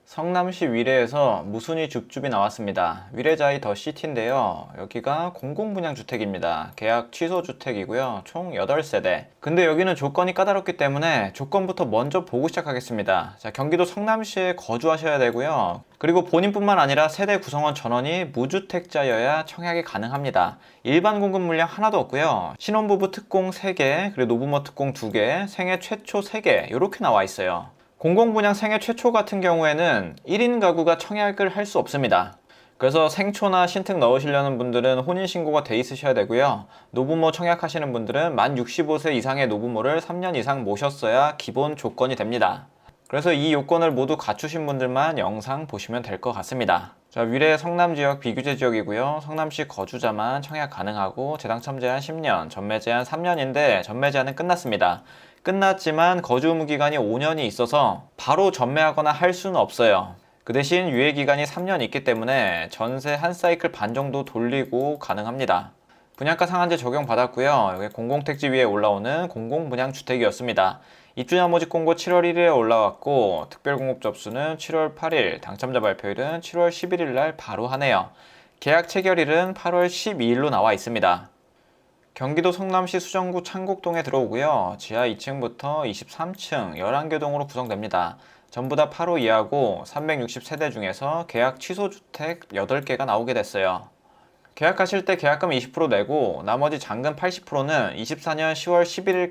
성남시 위례에서 무순위 줍줍이 나왔습니다. 위례자이 더 시티인데요. 여기가 공공분양주택입니다. 계약 취소 주택이고요. 총 8세대. 근데 여기는 조건이 까다롭기 때문에 조건부터 먼저 보고 시작하겠습니다. 자, 경기도 성남시에 거주하셔야 되고요. 그리고 본인뿐만 아니라 세대 구성원 전원이 무주택자여야 청약이 가능합니다. 일반 공급 물량 하나도 없고요. 신혼부부 특공 3개, 그리고 노부모 특공 2개, 생애 최초 3개 이렇게 나와 있어요. 공공분양 생애 최초 같은 경우에는 1인 가구가 청약을 할 수 없습니다. 그래서 생초나 신특 넣으시려는 분들은 혼인신고가 돼 있으셔야 되고요. 노부모 청약하시는 분들은 만 65세 이상의 노부모를 3년 이상 모셨어야 기본 조건이 됩니다. 그래서 이 요건을 모두 갖추신 분들만 영상 보시면 될 것 같습니다. 자, 위례 성남지역 비규제 지역이고요. 성남시 거주자만 청약 가능하고 재당첨 제한 10년, 전매 제한 3년인데 전매 제한은 끝났습니다. 끝났지만 거주 의무 기간이 5년이 있어서 바로 전매하거나 할 수는 없어요. 그 대신 유예 기간이 3년 있기 때문에 전세 한 사이클 반 정도 돌리고 가능합니다. 분양가 상한제 적용받았고요. 여기 공공택지 위에 올라오는 공공분양주택이었습니다. 입주자 모집 공고 7월 1일에 올라왔고 특별공급 접수는 7월 8일, 당첨자 발표일은 7월 11일 날 바로 하네요. 계약 체결일은 8월 12일로 나와 있습니다. 경기도 성남시 수정구 창곡동에 들어오고요. 지하 2층부터 23층 11개 동으로 구성됩니다. 전부 다 8호 이하고 360세대 중에서 계약 취소 주택 8개가 나오게 됐어요. 계약하실 때 계약금 20% 내고 나머지 잔금 80%는 24년 10월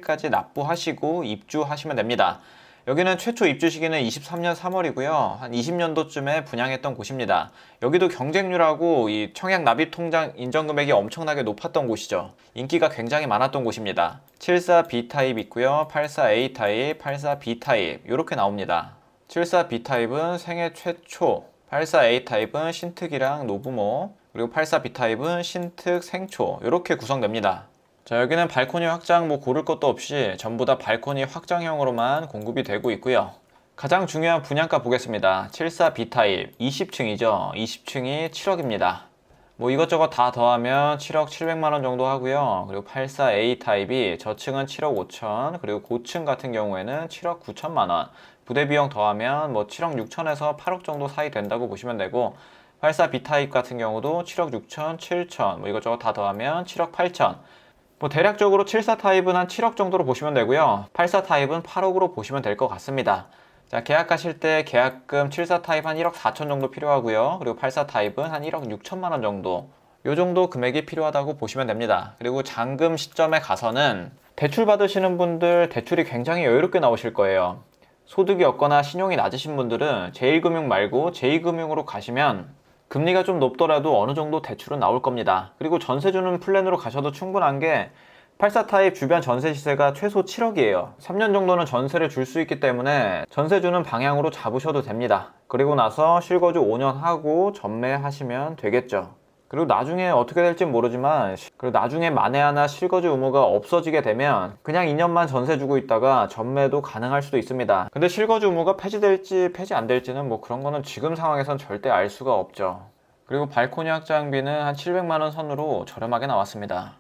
11일까지 납부하시고 입주하시면 됩니다. 여기는 최초 입주 시기는 23년 3월이고요. 한 20년도쯤에 분양했던 곳입니다. 여기도 경쟁률하고 이 청약 납입 통장 인정 금액이 엄청나게 높았던 곳이죠. 인기가 굉장히 많았던 곳입니다. 74B 타입 있고요. 84A 타입, 84B 타입 이렇게 나옵니다. 74B 타입은 생애 최초, 84A 타입은 신특이랑 노부모, 그리고 84B 타입은 신특 생초 이렇게 구성됩니다. 자, 여기는 발코니 확장 고를 것도 없이 전부 다 발코니 확장형으로만 공급이 되고 있고요. 가장 중요한 분양가 보겠습니다. 74B 타입 20층이죠. 20층이 7억입니다. 이것저것 다 더하면 7억 7백만원 정도 하고요. 그리고 84A 타입이 저층은 7억 5천, 그리고 고층 같은 경우에는 7억 9천만원. 부대 비용 더하면 7억 6천에서 8억 정도 사이 된다고 보시면 되고, 84B 타입 같은 경우도 7억 6천, 7천, 이것저것 다 더하면 7억 8천. 대략적으로 74 타입은 한 7억 정도로 보시면 되고요. 84 타입은 8억으로 보시면 될 것 같습니다. 자, 계약하실 때 계약금 74 타입 한 1억 4천 정도 필요하고요. 그리고 84 타입은 한 1억 6천만 원 정도. 요 정도 금액이 필요하다고 보시면 됩니다. 그리고 잔금 시점에 가서는 대출 받으시는 분들 대출이 굉장히 여유롭게 나오실 거예요. 소득이 없거나 신용이 낮으신 분들은 제1금융 말고 제2금융으로 가시면 금리가 좀 높더라도 어느 정도 대출은 나올 겁니다. 그리고 전세 주는 플랜으로 가셔도 충분한 게 84 타입 주변 전세 시세가 최소 7억이에요. 3년 정도는 전세를 줄 수 있기 때문에 전세 주는 방향으로 잡으셔도 됩니다. 그리고 나서 실거주 5년 하고 전매하시면 되겠죠. 그리고 나중에 어떻게 될지 모르지만 그리고 나중에 만에 하나 실거주 의무가 없어지게 되면 그냥 2년만 전세 주고 있다가 전매도 가능할 수도 있습니다. 근데 실거주 의무가 폐지될지 폐지 안 될지는 그런 거는 지금 상황에선 절대 알 수가 없죠. 그리고 발코니 확장비는 한 700만원 선으로 저렴하게 나왔습니다.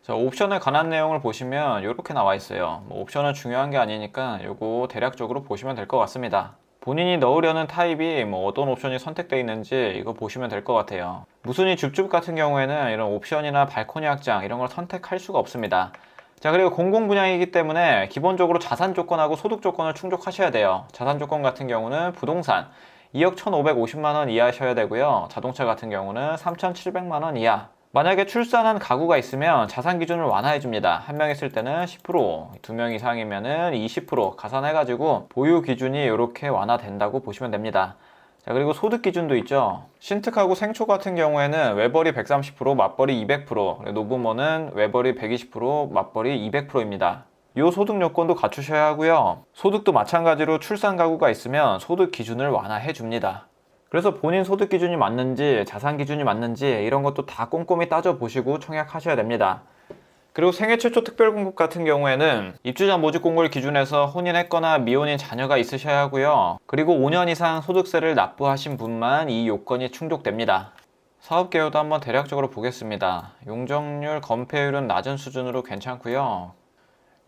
자, 옵션에 관한 내용을 보시면 이렇게 나와 있어요. 옵션은 중요한 게 아니니까 이거 대략적으로 보시면 될 것 같습니다. 본인이 넣으려는 타입이 어떤 옵션이 선택되어 있는지 이거 보시면 될 것 같아요. 무순위 줍줍 같은 경우에는 이런 옵션이나 발코니 확장 이런 걸 선택할 수가 없습니다. 자, 그리고 공공분양이기 때문에 기본적으로 자산 조건하고 소득 조건을 충족하셔야 돼요. 자산 조건 같은 경우는 부동산 2억 1,550만원 이하셔야 되고요. 자동차 같은 경우는 3,700만원 이하. 만약에 출산한 가구가 있으면 자산 기준을 완화해 줍니다. 한 명 있을 때는 10%, 2명 이상이면은 20% 가산해가지고 보유 기준이 이렇게 완화된다고 보시면 됩니다. 자, 그리고 소득 기준도 있죠. 신특하고 생초 같은 경우에는 외벌이 130%, 맞벌이 200%, 노부모는 외벌이 120%, 맞벌이 200%입니다. 이 소득 요건도 갖추셔야 하고요. 소득도 마찬가지로 출산 가구가 있으면 소득 기준을 완화해 줍니다. 그래서 본인 소득 기준이 맞는지 자산 기준이 맞는지 이런 것도 다 꼼꼼히 따져보시고 청약하셔야 됩니다. 그리고 생애 최초 특별공급 같은 경우에는 입주자 모집 공고를 기준해서 혼인했거나 미혼인 자녀가 있으셔야 하고요. 그리고 5년 이상 소득세를 납부하신 분만 이 요건이 충족됩니다. 사업 개요도 한번 대략적으로 보겠습니다. 용적률, 건폐율은 낮은 수준으로 괜찮고요.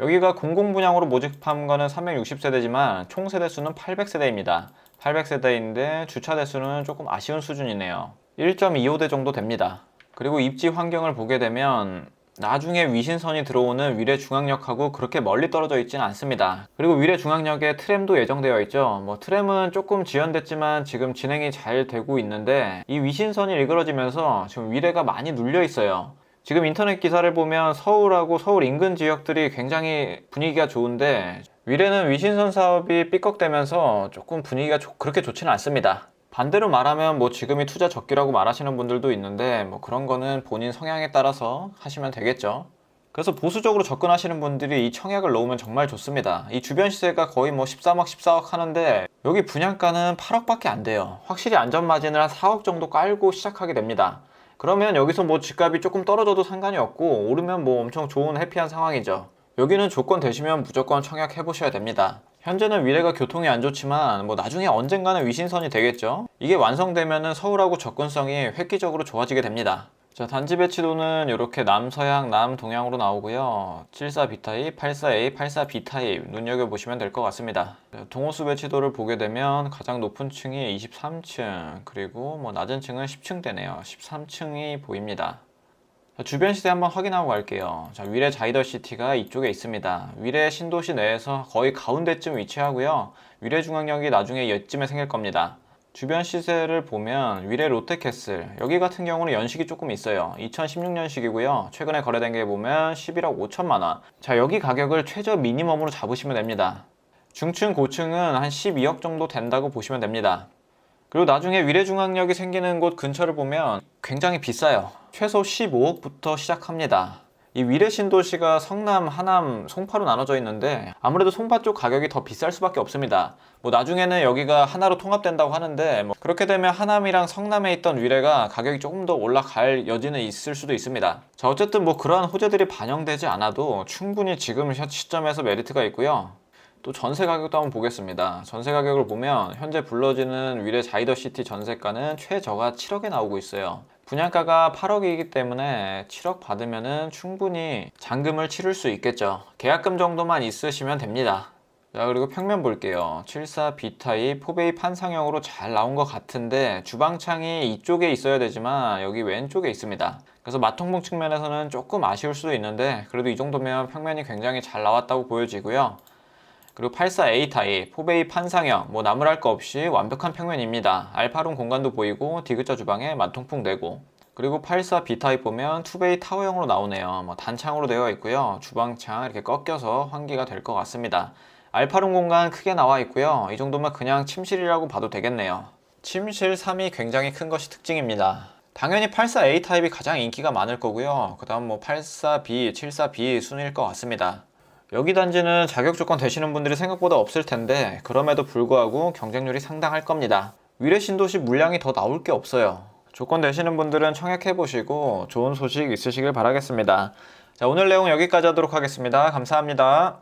여기가 공공분양으로 모집한 거는 360세대지만 총 세대수는 800세대입니다. 800세대인데 주차 대수는 조금 아쉬운 수준이네요. 1.25대 정도 됩니다. 그리고 입지 환경을 보게 되면 나중에 위신선이 들어오는 위례 중앙역하고 그렇게 멀리 떨어져 있지는 않습니다. 그리고 위례 중앙역에 트램도 예정되어 있죠. 트램은 조금 지연됐지만 지금 진행이 잘 되고 있는데 이 위신선이 일그러지면서 지금 위례가 많이 눌려 있어요. 지금 인터넷 기사를 보면 서울하고 서울 인근 지역들이 굉장히 분위기가 좋은데 위례는 위신선 사업이 삐걱대면서 조금 분위기가 그렇게 좋지는 않습니다. 반대로 말하면 지금이 투자 적기라고 말하시는 분들도 있는데 그런 거는 본인 성향에 따라서 하시면 되겠죠. 그래서 보수적으로 접근하시는 분들이 이 청약을 넣으면 정말 좋습니다. 이 주변 시세가 거의 13억, 14억 하는데 여기 분양가는 8억밖에 안 돼요. 확실히 안전마진을 한 4억 정도 깔고 시작하게 됩니다. 그러면 여기서 집값이 조금 떨어져도 상관이 없고 오르면 엄청 좋은 해피한 상황이죠. 여기는 조건 되시면 무조건 청약해 보셔야 됩니다. 현재는 위례가 교통이 안 좋지만 나중에 언젠가는 위신선이 되겠죠. 이게 완성되면은 서울하고 접근성이 획기적으로 좋아지게 됩니다. 자, 단지 배치도는 이렇게 남서양, 남동양으로 나오고요. 74B타입, 84A, 84B타입 눈여겨보시면 될 것 같습니다. 동호수 배치도를 보게 되면 가장 높은 층이 23층, 그리고 낮은 층은 10층대네요. 13층이 보입니다. 자, 주변 시세 한번 확인하고 갈게요. 자, 위례 자이더시티가 이쪽에 있습니다. 위례 신도시 내에서 거의 가운데쯤 위치하고요. 위례 중앙역이 나중에 이쯤에 생길 겁니다. 주변 시세를 보면 위례 롯데캐슬 여기 같은 경우는 연식이 조금 있어요. 2016년식이고요. 최근에 거래된 게 보면 11억 5천만 원. 자, 여기 가격을 최저 미니멈으로 잡으시면 됩니다. 중층 고층은 한 12억 정도 된다고 보시면 됩니다. 그리고 나중에 위례중앙역이 생기는 곳 근처를 보면 굉장히 비싸요. 최소 15억부터 시작합니다. 이 위례 신도시가 성남, 하남, 송파로 나눠져 있는데 아무래도 송파 쪽 가격이 더 비쌀 수밖에 없습니다. 나중에는 여기가 하나로 통합된다고 하는데 그렇게 되면 하남이랑 성남에 있던 위례가 가격이 조금 더 올라갈 여지는 있을 수도 있습니다. 자, 어쨌든 그러한 호재들이 반영되지 않아도 충분히 지금 시점에서 메리트가 있고요. 또 전세 가격도 한번 보겠습니다. 전세 가격을 보면 현재 불러지는 위례 자이더시티 전세가는 최저가 7억에 나오고 있어요. 분양가가 8억이기 때문에 7억 받으면은 충분히 잔금을 치를 수 있겠죠. 계약금 정도만 있으시면 됩니다. 자, 그리고 평면 볼게요. 74B타입 포베이 판상형으로 잘 나온 것 같은데 주방창이 이쪽에 있어야 되지만 여기 왼쪽에 있습니다. 그래서 마통봉 측면에서는 조금 아쉬울 수도 있는데 그래도 이 정도면 평면이 굉장히 잘 나왔다고 보여지고요. 그리고 84A 타입, 포베이 판상형, 나무랄 거 없이 완벽한 평면입니다. 알파룸 공간도 보이고 디귿자 주방에 만통풍 내고, 그리고 84B 타입 보면 투베이 타워형으로 나오네요. 단창으로 되어 있고요. 주방창 이렇게 꺾여서 환기가 될 것 같습니다. 알파룸 공간 크게 나와 있고요. 이 정도면 그냥 침실이라고 봐도 되겠네요. 침실 3이 굉장히 큰 것이 특징입니다. 당연히 84A 타입이 가장 인기가 많을 거고요. 그 다음 84B, 74B 순위일 것 같습니다. 여기 단지는 자격 조건 되시는 분들이 생각보다 없을 텐데 그럼에도 불구하고 경쟁률이 상당할 겁니다. 위례 신도시 물량이 더 나올 게 없어요. 조건 되시는 분들은 청약해보시고 좋은 소식 있으시길 바라겠습니다. 자, 오늘 내용 여기까지 하도록 하겠습니다. 감사합니다.